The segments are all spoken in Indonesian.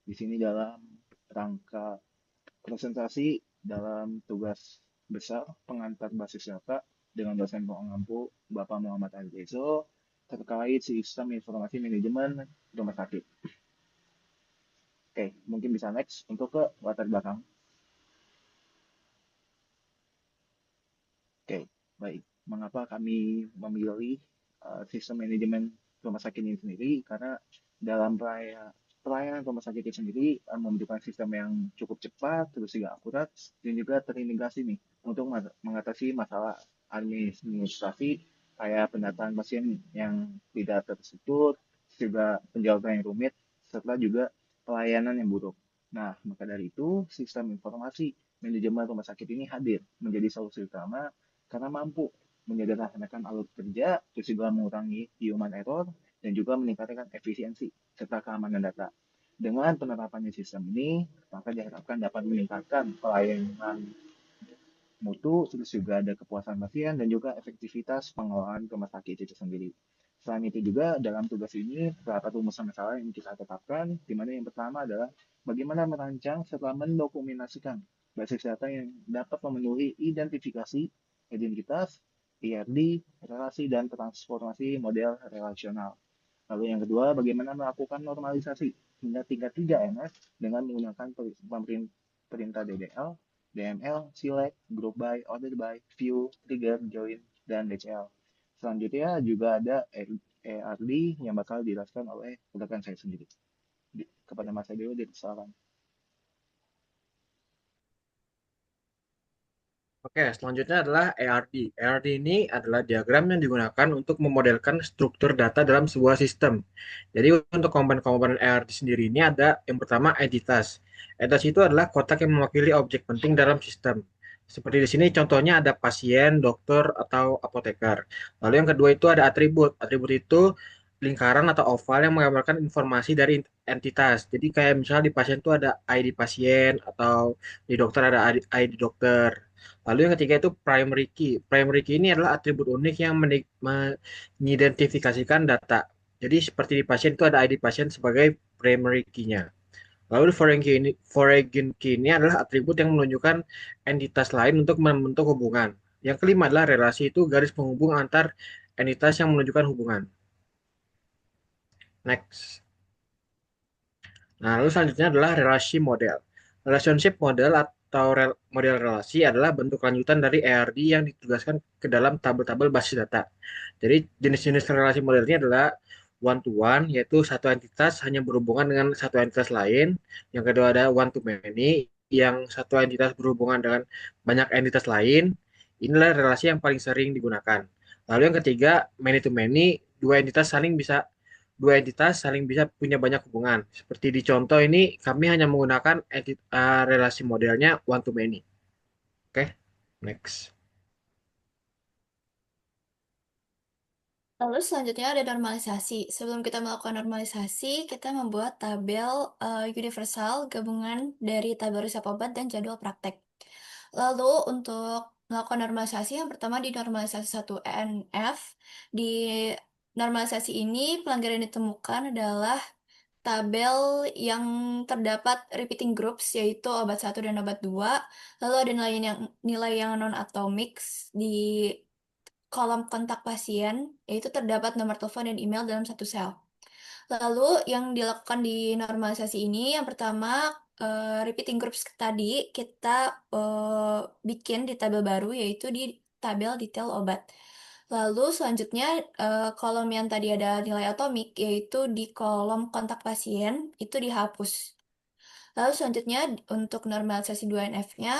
di sini dalam rangka presentasi dalam tugas besar pengantar basis data dengan dosen pengampu Bapak Muhammad Aldeso terkait sistem informasi manajemen rumah sakit. Oke, mungkin bisa next untuk ke latar belakang. Oke, baik. Mengapa kami memilih sistem manajemen rumah sakit ini sendiri? Karena dalam pelayanan rumah sakit itu sendiri membutuhkan sistem yang cukup cepat, terus juga akurat, dan juga terintegrasi nih untuk mengatasi masalah administrasi kayak pendataan pasien yang tidak terstruktur, juga penjawatan yang rumit, serta juga pelayanan yang buruk. Nah, maka dari itu, sistem informasi manajemen rumah sakit ini hadir menjadi solusi utama karena mampu menyederhanakan alur kerja, terus juga mengurangi human error, dan juga meningkatkan efisiensi serta keamanan data. Dengan penerapannya sistem ini, maka diharapkan dapat meningkatkan pelayanan mutu, terus juga ada kepuasan pasien, dan juga efektivitas pengelolaan rumah sakit itu sendiri. Selain itu juga dalam tugas ini terdapat rumusan masalah yang kita tetapkan, di mana yang pertama adalah bagaimana merancang serta mendokumentasikan basis data yang dapat memenuhi identifikasi, identitas, IRD, relasi, dan transformasi model relasional. Lalu yang kedua, bagaimana melakukan normalisasi hingga tingkat 3 NF dengan menggunakan perintah DDL, DML, select, group by, order by, view, trigger, join, dan DCL. Selanjutnya juga ada ERD yang bakal dijelaskan oleh rekan saya sendiri. Kepada Mas Edo, dipersilakan. Oke, selanjutnya adalah ARD. ARD ini adalah diagram yang digunakan untuk memodelkan struktur data dalam sebuah sistem. Jadi untuk komponen-komponen ARD sendiri ini ada yang pertama entitas. Entitas itu adalah kotak yang mewakili objek penting dalam sistem. Seperti di sini contohnya ada pasien, dokter, atau apoteker. Lalu yang kedua itu ada atribut. Atribut itu lingkaran atau oval yang menggambarkan informasi dari entitas. Jadi kayak misalnya di pasien itu ada ID pasien atau di dokter ada ID dokter. Lalu yang ketiga itu primary key. Primary key ini adalah atribut unik yang mengidentifikasikan data. Jadi seperti di pasien itu ada ID pasien sebagai primary key-nya. Lalu foreign key ini adalah atribut yang menunjukkan entitas lain untuk membentuk hubungan. Yang kelima adalah relasi itu garis penghubung antar entitas yang menunjukkan hubungan. Next. Nah, lalu selanjutnya adalah relasi model. Relationship model atau model relasi adalah bentuk lanjutan dari ERD yang ditugaskan ke dalam tabel-tabel basis data. Jadi jenis-jenis relasi model ini adalah one to one, yaitu satu entitas hanya berhubungan dengan satu entitas lain. Yang kedua ada one to many, yang satu entitas berhubungan dengan banyak entitas lain. Inilah relasi yang paling sering digunakan. Lalu yang ketiga, many to many, dua entitas saling bisa punya banyak hubungan. Seperti di contoh ini, kami hanya menggunakan relasi modelnya one to many. Oke, next. Lalu selanjutnya ada normalisasi. Sebelum kita melakukan normalisasi, kita membuat tabel universal gabungan dari tabel resep obat dan jadwal praktek. Lalu untuk melakukan normalisasi, yang pertama di normalisasi 1 ENF. Di normalisasi ini pelanggaran yang ditemukan adalah tabel yang terdapat repeating groups, yaitu obat satu dan obat 2. Lalu ada nilai yang non-atomik di kolom kontak pasien, yaitu terdapat nomor telepon dan email dalam satu sel. Lalu yang dilakukan di normalisasi ini, yang pertama, repeating groups tadi kita bikin di tabel baru, yaitu di tabel detail obat. Lalu selanjutnya, kolom yang tadi ada nilai atomik, yaitu di kolom kontak pasien, itu dihapus. Lalu selanjutnya, untuk normalisasi 2NF-nya,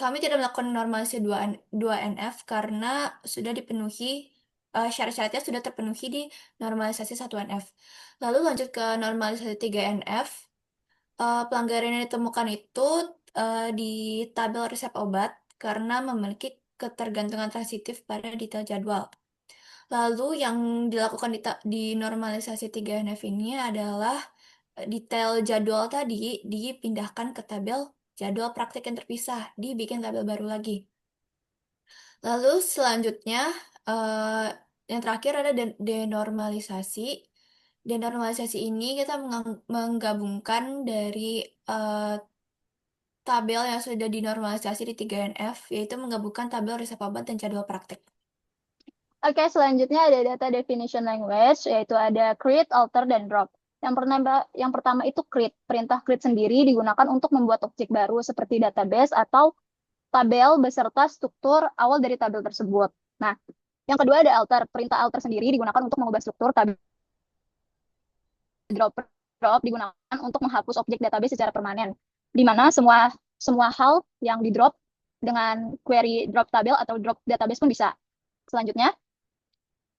kami tidak melakukan normalisasi 2NF karena sudah dipenuhi, syarat-syaratnya sudah terpenuhi di normalisasi 1NF. Lalu lanjut ke normalisasi 3NF. Pelanggaran yang ditemukan itu di tabel resep obat karena memiliki ketergantungan transitif pada detail jadwal. Lalu yang dilakukan di normalisasi 3NF ini adalah detail jadwal tadi dipindahkan ke tabel jadwal praktik yang terpisah, dibikin tabel baru lagi. Lalu selanjutnya, eh, yang terakhir ada denormalisasi. Dan normalisasi ini kita menggabungkan dari tabel yang sudah dinormalisasi di 3NF, yaitu menggabungkan tabel resep obat dan jadwal praktek. Oke, selanjutnya ada data definition language, yaitu ada create, alter, dan drop. Yang pertama itu create. Perintah create sendiri digunakan untuk membuat objek baru seperti database atau tabel beserta struktur awal dari tabel tersebut. Nah, yang kedua ada alter. Perintah alter sendiri digunakan untuk mengubah struktur tabel. Drop digunakan untuk menghapus objek database secara permanen, di mana semua hal yang di drop dengan query drop tabel atau drop database pun bisa. Selanjutnya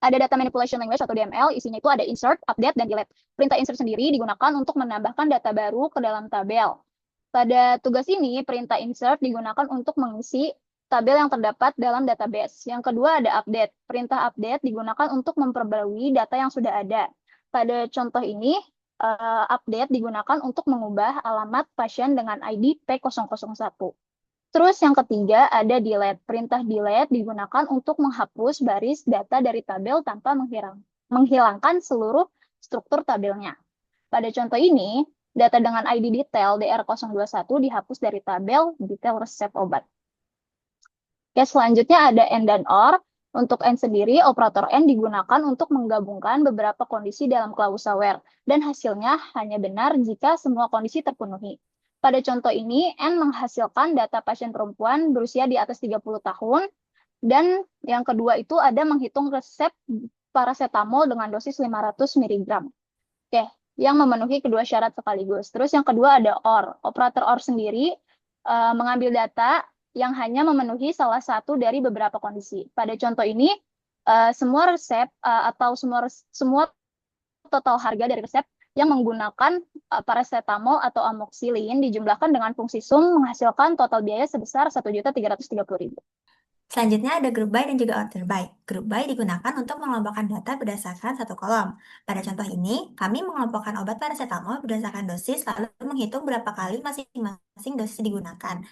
ada data manipulation language atau DML, isinya itu ada insert, update, dan delete. Perintah insert sendiri digunakan untuk menambahkan data baru ke dalam tabel. Pada tugas ini, perintah insert digunakan untuk mengisi tabel yang terdapat dalam database. Yang kedua ada update. Perintah update digunakan untuk memperbarui data yang sudah ada. Pada contoh ini, update digunakan untuk mengubah alamat pasien dengan ID P001. Terus yang ketiga ada delete. Perintah delete digunakan untuk menghapus baris data dari tabel tanpa menghilangkan seluruh struktur tabelnya. Pada contoh ini, data dengan ID detail DR021 dihapus dari tabel detail resep obat. Oke, selanjutnya ada AND dan OR. Untuk AND sendiri, operator AND digunakan untuk menggabungkan beberapa kondisi dalam klausa where, dan hasilnya hanya benar jika semua kondisi terpenuhi. Pada contoh ini, AND menghasilkan data pasien perempuan berusia di atas 30 tahun, dan yang kedua itu ada menghitung resep paracetamol dengan dosis 500 mg. Oke, yang memenuhi kedua syarat sekaligus. Terus yang kedua ada OR. Operator OR sendiri mengambil data yang hanya memenuhi salah satu dari beberapa kondisi. Pada contoh ini, semua resep atau semua total harga dari resep yang menggunakan paracetamol atau amoxicillin dijumlahkan dengan fungsi sum menghasilkan total biaya sebesar 1.330.000. Selanjutnya ada group by dan juga order by. Group by digunakan untuk mengelompokkan data berdasarkan satu kolom. Pada contoh ini, kami mengelompokkan obat paracetamol berdasarkan dosis lalu menghitung berapa kali masing-masing dosis digunakan.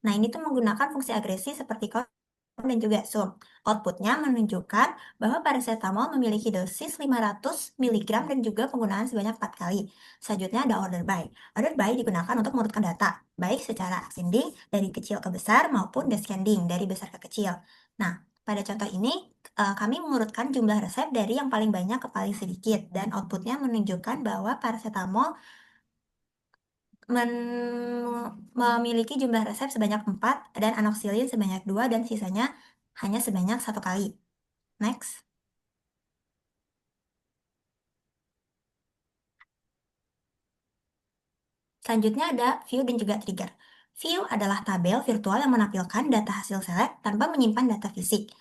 Nah, ini tuh menggunakan fungsi agresi seperti column dan juga sum. Outputnya menunjukkan bahwa paracetamol memiliki dosis 500 mg dan juga penggunaan sebanyak 4 kali. Selanjutnya ada order by. Order by digunakan untuk mengurutkan data, baik secara ascending dari kecil ke besar maupun descending dari besar ke kecil. Nah, pada contoh ini, kami mengurutkan jumlah resep dari yang paling banyak ke paling sedikit, dan outputnya menunjukkan bahwa paracetamol memiliki jumlah resep sebanyak 4 dan amoxicillin sebanyak 2 dan sisanya hanya sebanyak 1 kali. Next. Selanjutnya ada view dan juga trigger. View adalah tabel virtual yang menampilkan data hasil select tanpa menyimpan data fisik.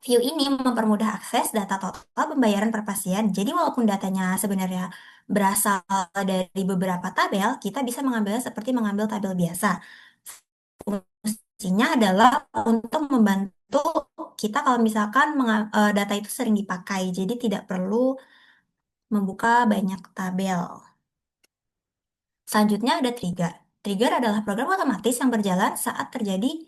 View ini mempermudah akses data total pembayaran per pasien. Jadi walaupun datanya sebenarnya berasal dari beberapa tabel, kita bisa mengambilnya seperti mengambil tabel biasa. Fungsinya adalah untuk membantu kita kalau misalkan data itu sering dipakai, jadi tidak perlu membuka banyak tabel. Selanjutnya ada trigger. Trigger adalah program otomatis yang berjalan saat terjadi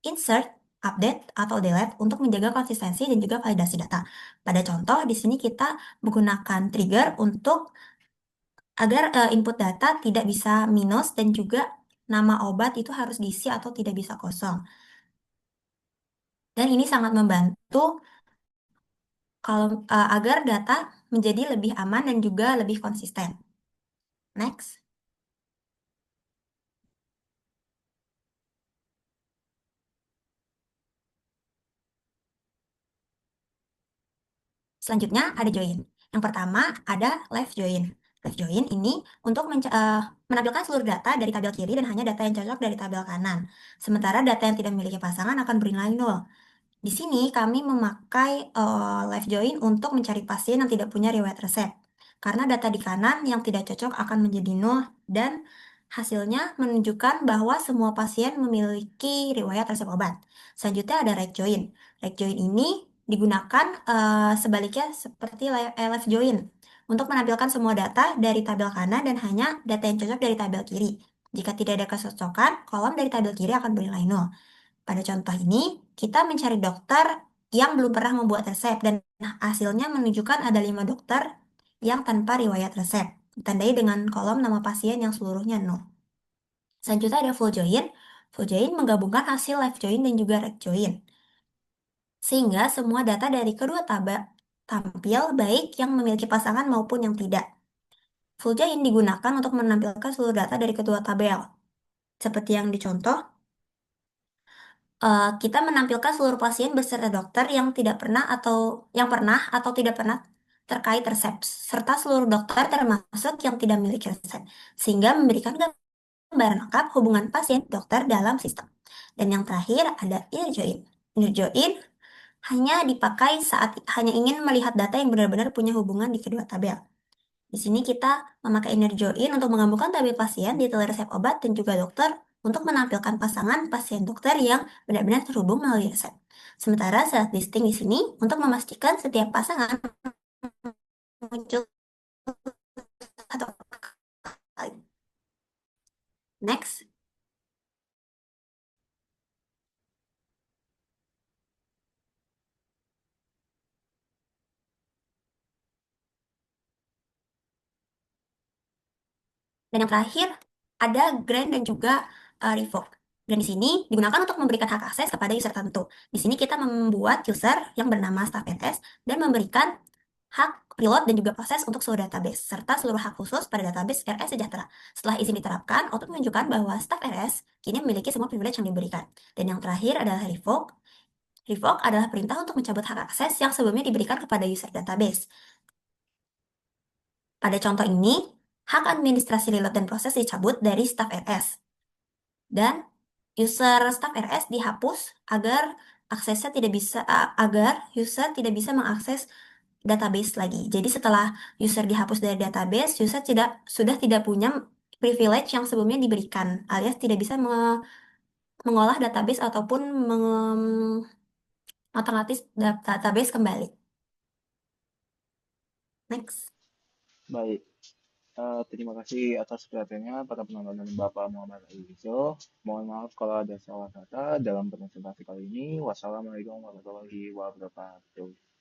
insert, update, atau delete untuk menjaga konsistensi dan juga validasi data. Pada contoh, di sini kita menggunakan trigger untuk agar input data tidak bisa minus dan juga nama obat itu harus diisi atau tidak bisa kosong. Dan ini sangat membantu kalau agar data menjadi lebih aman dan juga lebih konsisten. Next. Selanjutnya ada join. Yang pertama ada live join. Live join ini untuk menampilkan seluruh data dari tabel kiri dan hanya data yang cocok dari tabel kanan. Sementara data yang tidak memiliki pasangan akan bernilai 0. Di sini kami memakai live join untuk mencari pasien yang tidak punya riwayat resep. Karena data di kanan yang tidak cocok akan menjadi 0 dan hasilnya menunjukkan bahwa semua pasien memiliki riwayat resep obat. Selanjutnya ada right join. Right join ini digunakan sebaliknya seperti live join untuk menampilkan semua data dari tabel kanan dan hanya data yang cocok dari tabel kiri. Jika tidak ada kecocokan, kolom dari tabel kiri akan bernilai 0. Pada contoh ini, kita mencari dokter yang belum pernah membuat resep dan hasilnya menunjukkan ada 5 dokter yang tanpa riwayat resep, ditandai dengan kolom nama pasien yang seluruhnya 0. Selanjutnya ada full join. Full join menggabungkan hasil left join dan juga right join, sehingga semua data dari kedua tabel tampil baik yang memiliki pasangan maupun yang tidak. Full join digunakan untuk menampilkan seluruh data dari kedua tabel. Seperti yang dicontoh, kita menampilkan seluruh pasien beserta dokter yang pernah atau tidak pernah terkait resep, serta seluruh dokter termasuk yang tidak memiliki resep, sehingga memberikan gambaran lengkap hubungan pasien dokter dalam sistem. Dan yang terakhir ada inner join. Inner join hanya dipakai saat hanya ingin melihat data yang benar-benar punya hubungan di kedua tabel. Di sini kita memakai inner join untuk menggabungkan tabel pasien, detail resep obat, dan juga dokter untuk menampilkan pasangan pasien dokter yang benar-benar terhubung melalui resep. Sementara select listing di sini untuk memastikan setiap pasangan muncul satu kali. Next. Dan yang terakhir, ada grant dan juga revoke. Dan di sini digunakan untuk memberikan hak akses kepada user tertentu. Di sini kita membuat user yang bernama staff NS dan memberikan hak preload dan juga proses untuk seluruh database, serta seluruh hak khusus pada database RS Sejahtera. Setelah izin diterapkan, auto menunjukkan bahwa staff RS kini memiliki semua privilege yang diberikan. Dan yang terakhir adalah revoke. Revoke adalah perintah untuk mencabut hak akses yang sebelumnya diberikan kepada user database. Pada contoh ini, hak administrasi reload dan proses dicabut dari staff RS. Dan user staff RS dihapus agar user tidak bisa mengakses database lagi. Jadi setelah user dihapus dari database, user sudah tidak punya privilege yang sebelumnya diberikan, alias tidak bisa mengolah database ataupun otomatis database kembali. Next. Baik. Terima kasih atas perhatiannya para penonton dan Bapak Muhammad Alizo. Mohon maaf kalau ada salah kata dalam presentasi kali ini. Wassalamualaikum warahmatullahi wabarakatuh.